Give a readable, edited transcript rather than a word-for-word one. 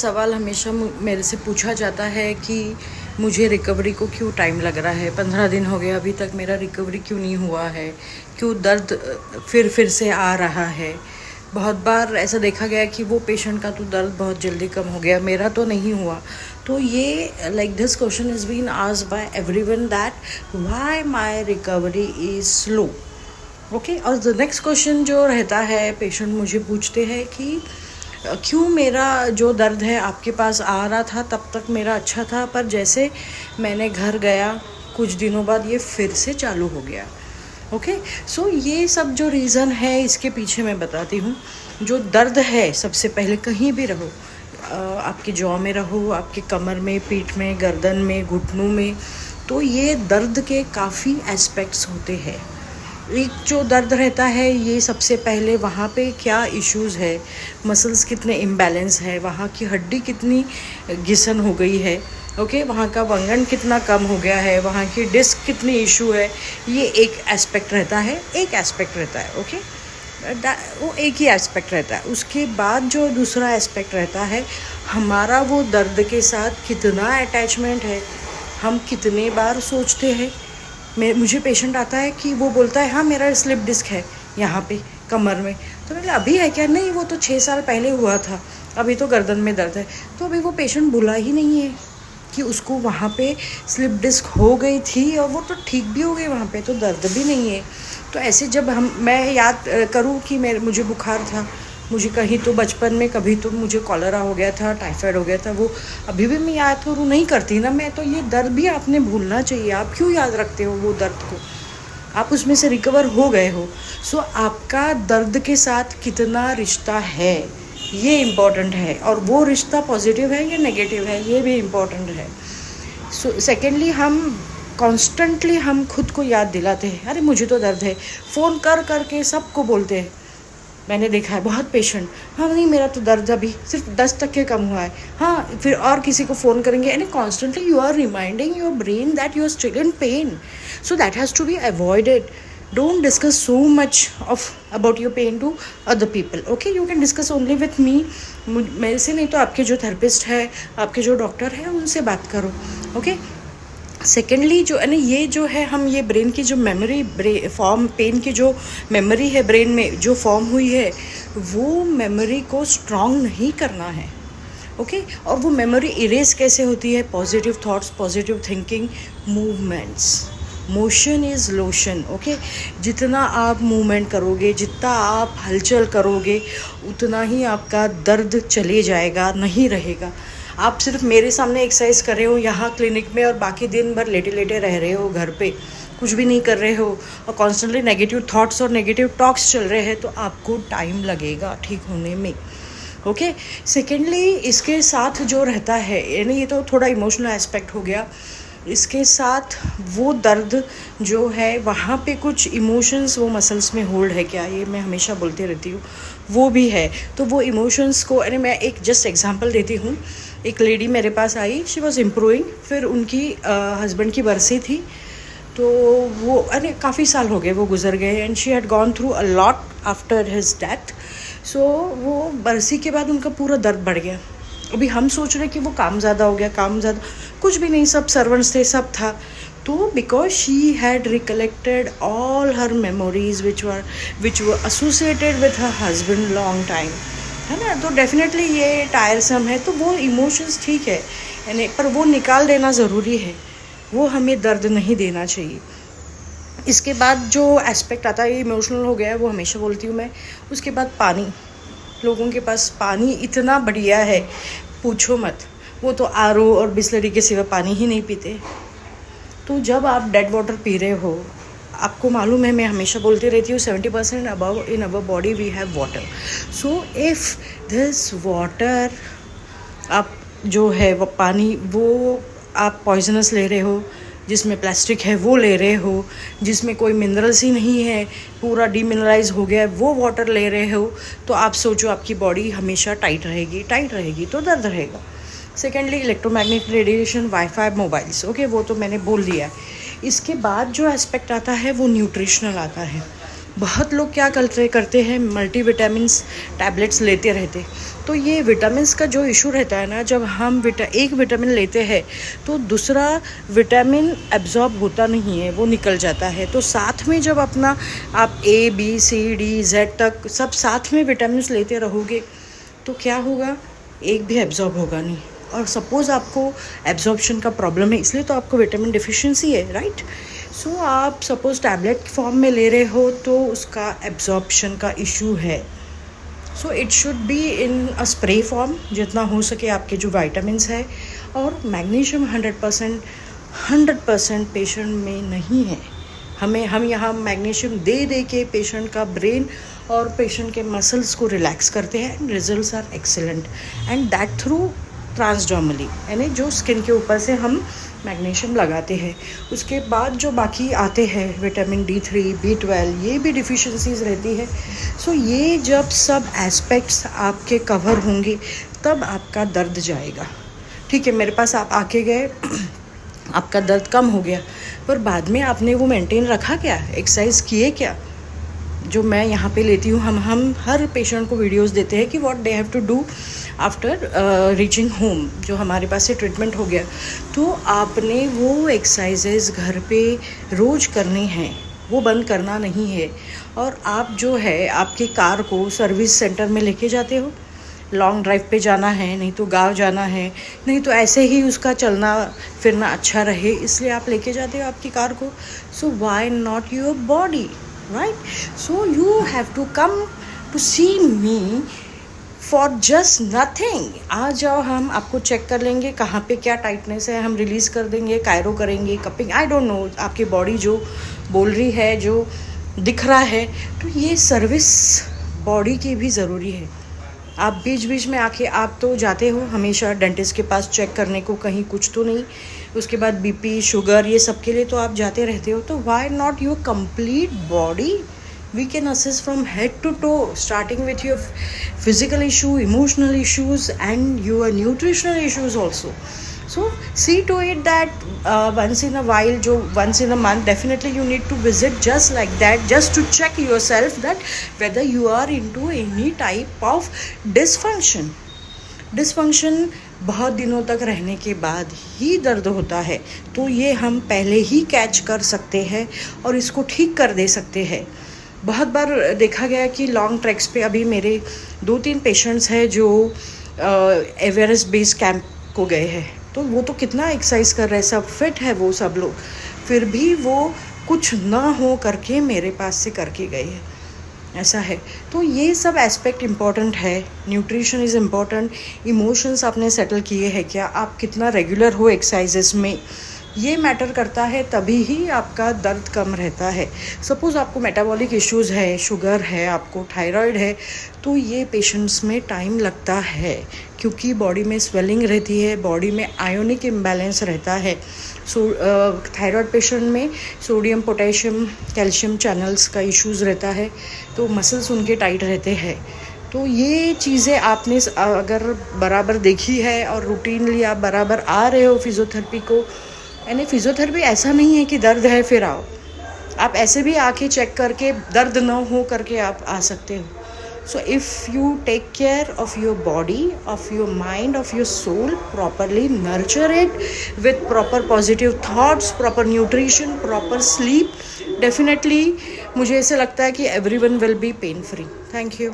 सवाल हमेशा मेरे से पूछा जाता है कि मुझे रिकवरी को क्यों टाइम लग रहा है। 15 दिन हो गए अभी तक मेरा रिकवरी क्यों नहीं हुआ है, क्यों दर्द फिर से आ रहा है। बहुत बार ऐसा देखा गया कि वो पेशेंट का तो दर्द बहुत जल्दी कम हो गया, मेरा तो नहीं हुआ। तो ये like this question is been asked by everyone that why my recovery is slow. Okay, और द नेक्स्ट क्वेश्चन जो रहता है, पेशेंट मुझे पूछते हैं कि क्यों मेरा जो दर्द है आपके पास आ रहा था तब तक मेरा अच्छा था, पर जैसे मैंने घर गया कुछ दिनों बाद ये फिर से चालू हो गया। ओके, सो ये सब जो रीज़न है इसके पीछे मैं बताती हूँ। जो दर्द है, सबसे पहले कहीं भी रहो, आपकी जॉ में रहो, आपके कमर में, पीठ में, गर्दन में, घुटनों में, तो ये दर्द के काफ़ी एस्पेक्ट्स होते हैं। एक जो दर्द रहता है, ये सबसे पहले वहाँ पे क्या इश्यूज़ है, मसल्स कितने इम्बैलेंस है, वहाँ की हड्डी कितनी घिसन हो गई है, ओके, वहाँ का वंगन कितना कम हो गया है, वहाँ की डिस्क कितनी इशू है, ये एक एस्पेक्ट रहता है। ओके, वो एक ही एस्पेक्ट रहता है। उसके बाद जो दूसरा एस्पेक्ट रहता है, हमारा वो दर्द के साथ कितना अटैचमेंट है, हम कितने बार सोचते हैं। मुझे पेशेंट आता है कि वो बोलता है हाँ मेरा स्लिप डिस्क है यहाँ पे कमर में, तो मैंने अभी है क्या? नहीं, वो तो 6 साल पहले हुआ था, अभी तो गर्दन में दर्द है। तो अभी वो पेशेंट भूला ही नहीं है कि उसको वहाँ पे स्लिप डिस्क हो गई थी और वो तो ठीक भी हो गई, वहाँ पे तो दर्द भी नहीं है। तो ऐसे जब मैं याद करूँ कि मुझे बुखार था, मुझे कहीं तो बचपन में कभी तो मुझे कॉलरा हो गया था, टाइफाइड हो गया था, वो अभी भी मैं याद करूँ नहीं करती ना मैं, तो ये दर्द भी आपने भूलना चाहिए। आप क्यों याद रखते हो वो दर्द को? आप उसमें से रिकवर हो गए हो। सो आपका दर्द के साथ कितना रिश्ता है ये इम्पॉर्टेंट है, और वो रिश्ता पॉजिटिव है या नेगेटिव है ये भी इम्पॉर्टेंट है। सो सेकेंडली, हम कॉन्स्टेंटली हम खुद को याद दिलाते हैं, अरे मुझे तो दर्द है, फ़ोन कर करके सबको बोलते हैं। मैंने देखा है बहुत पेशेंट, हाँ नहीं मेरा तो दर्द अभी सिर्फ 10% कम हुआ है, हाँ, फिर और किसी को फ़ोन करेंगे, यानी constantly you are reminding your brain that you are still in pain, so that has to be avoided. Don't discuss so much about your pain to other people. Okay, you can discuss only with me. मेरे से नहीं तो आपके जो therapist है, आपके जो doctor है, उनसे बात करो. ओके, सेकेंडली जो है ना, ये जो है, हम ये ब्रेन की जो मेमोरी फॉर्म, पेन की जो मेमोरी है ब्रेन में जो फॉर्म हुई है, वो मेमोरी को स्ट्रॉन्ग नहीं करना है. ओके, और वो मेमोरी इरेज कैसे होती है? Positive thoughts, positive thinking, movements. Motion is lotion. Okay, जितना आप मूवमेंट करोगे, जितना आप हलचल करोगे, उतना ही आपका दर्द चले जाएगा, नहीं रहेगा. आप सिर्फ मेरे सामने एक्सरसाइज कर रहे हो यहाँ क्लिनिक में, और बाकी दिन भर लेटे लेटे रह रहे हो घर पे, कुछ भी नहीं कर रहे हो, और कॉन्स्टेंटली नेगेटिव थॉट्स और नेगेटिव टॉक्स चल रहे हैं, तो आपको टाइम लगेगा ठीक होने में. ओके, सेकेंडली इसके साथ जो रहता है, यानी ये तो थोड़ा इमोशनल एस्पेक्ट हो गया, इसके साथ वो दर्द जो है, वहाँ पे कुछ इमोशंस वो मसल्स में होल्ड है क्या, ये मैं हमेशा बोलती रहती हूँ, वो भी है. तो वो इमोशंस को, यानी मैं एक जस्ट एग्जांपल देती हूँ. एक लेडी मेरे पास आई, शी वॉज इम्प्रूविंग, फिर उनकी हस्बैंड की बरसी थी, तो वो अरे काफ़ी साल हो गए वो गुजर गए, and she had gone through a lot after his death. So वो बरसी के बाद उनका पूरा दर्द बढ़ गया. अभी हम सोच रहे कि वो काम ज़्यादा हो गया, काम ज़्यादा, कुछ भी नहीं, सब सर्वेंट्स थे, सब था. तो because she had recollected all her memories which were associated with her husband long time, है ना. तो डेफिनेटली ये टायरसम है. तो वो इमोशंस ठीक है, यानी पर वो निकाल देना ज़रूरी है, वो हमें दर्द नहीं देना चाहिए. इसके बाद जो एस्पेक्ट आता है, ये इमोशनल हो गया है, वो हमेशा बोलती हूँ मैं. उसके बाद पानी, लोगों के पास पानी इतना बढ़िया है, पूछो मत. वो तो आरओ और बिस्लरी के सिवा पानी ही नहीं पीते. तो जब आप डेड वाटर पी रहे हो, आपको मालूम है, मैं हमेशा बोलती रहती हूँ, 70% above in our body we have water. So if this water, आप जो है वो पानी, वो आप पॉइजनस ले रहे हो, जिसमें प्लास्टिक है वो ले रहे हो, जिसमें कोई मिनरल्स ही नहीं है, पूरा डीमिनरलाइज हो गया है, वो वाटर ले रहे हो, तो आप सोचो आपकी बॉडी हमेशा टाइट रहेगी तो दर्द रहेगा. Secondly, electromagnetic radiation, wifi, mobiles. Okay, वो तो मैंने बोल दिया है. इसके बाद जो एस्पेक्ट आता है वो न्यूट्रिशनल आता है. बहुत लोग क्या करते हैं, मल्टीविटामिन्स टैबलेट्स लेते रहते। तो ये विटामिन्स का जो इशू रहता है ना, जब हम एक विटामिन लेते हैं तो दूसरा विटामिन एब्जॉर्ब होता नहीं है, वो निकल जाता है। तो साथ में जब अपना आप ABCD Z तक सब साथ में विटामिन्स लेते रहोगे तो क्या होगा, एक भी एब्जॉर्ब होगा नहीं। और सपोज़ आपको एब्जॉर्प्शन का प्रॉब्लम है, इसलिए तो आपको विटामिन डिफिशिएंसी है, राइट। सो आप सपोज़ टैबलेट फॉर्म में ले रहे हो तो उसका एब्जॉर्प्शन का इशू है। So it should be in a spray form, जितना हो सके आपके जो विटामिन्स है। और मैग्नीशियम 100% पेशेंट में नहीं है। हम यहाँ मैग्नीशियम दे के पेशेंट का ब्रेन और पेशेंट के मसल्स को रिलैक्स करते हैं and results are excellent, and that through transdermally, यानी जो स्किन के ऊपर से हम मैग्नीशियम लगाते हैं। उसके बाद जो बाकी आते हैं विटामिन D3, B12, ये भी डिफिशिएंसीज रहती है। सो ये जब सब एस्पेक्ट्स आपके कवर होंगे तब आपका दर्द जाएगा। ठीक है, मेरे पास आप आके गए, आपका दर्द कम हो गया, पर बाद में आपने वो मेंटेन रखा क्या, एक्सरसाइज किए क्या? जो मैं यहाँ पे लेती हूँ, हम हर पेशेंट को वीडियोस देते हैं कि what they have to do after reaching home. जो हमारे पास से ट्रीटमेंट हो गया तो आपने वो एक्सरसाइजेज घर पे रोज़ करनी हैं, वो बंद करना नहीं है। और आप जो है आपकी कार को सर्विस सेंटर में लेके जाते हो, लॉन्ग ड्राइव पे जाना है, नहीं तो गांव जाना है, नहीं तो ऐसे ही उसका चलना फिरना अच्छा रहे, इसलिए आप लेके जाते हो आपकी कार को। So why not your body, right? So you have to come to see me for just nothing. आ जाओ, हम आपको चेक कर लेंगे कहाँ पे क्या टाइटनेस है, हम रिलीज़ कर देंगे, कायरो करेंगे, कपिंग, आई डोंट नो आपकी बॉडी जो बोल रही है, जो दिख रहा है। तो ये सर्विस बॉडी की भी ज़रूरी है। आप बीच बीच में आके, आप तो जाते हो हमेशा डेंटिस्ट के पास चेक करने को, कहीं कुछ तो नहीं, उसके बाद BP, शुगर, ये सब के लिए तो आप जाते रहते हो। तो why not your complete body? We can assess from head to toe, starting with your physical issue, emotional issues, and your nutritional issues also. So see to it that once in a while, once in a month, definitely you need to visit just like that, just to check yourself that whether you are into any type of dysfunction. Dysfunction बहुत दिनों तक रहने के बाद ही दर्द होता है, तो ये हम पहले ही कैच कर सकते हैं और इसको ठीक कर दे सकते हैं। बहुत बार देखा गया कि लॉन्ग ट्रैक्स पे अभी मेरे 2-3 पेशेंट्स हैं जो एवरेस्ट बेस कैंप को गए हैं। तो वो तो कितना एक्सरसाइज कर रहे हैं, सब फिट है वो सब लोग, फिर भी वो कुछ ना हो करके मेरे पास से करके गए हैं, ऐसा है। तो ये सब एस्पेक्ट इम्पॉर्टेंट है। Nutrition is important. इमोशंस आपने सेटल किए हैं क्या, आप कितना रेगुलर हो एक्सरसाइजेस में, ये मैटर करता है, तभी ही आपका दर्द कम रहता है। सपोज़ आपको मेटाबॉलिक इश्यूज़ है, शुगर है, आपको थायराइड है, तो ये पेशेंट्स में टाइम लगता है, क्योंकि बॉडी में स्वेलिंग रहती है, बॉडी में आयोनिक इम्बैलेंस रहता है। थायराइड पेशेंट में सोडियम, पोटेशियम, कैल्शियम चैनल्स का इश्यूज़ रहता है, तो मसल्स उनके टाइट रहते हैं। तो ये चीज़ें आपने अगर बराबर देखी है और रूटीनली आप बराबर आ रहे हो फिज़ियोथेरेपी को, यानी फिज़ियोथेरेपी ऐसा नहीं है कि दर्द है फिर आओ, आप ऐसे भी आके चेक करके दर्द न हो करके आप आ सकते हो। So if you take care of your body, of your mind, of your soul, properly nurture it with proper positive thoughts, proper nutrition, proper sleep, definitely मुझे ऐसे लगता है कि everyone will be pain free. Thank you.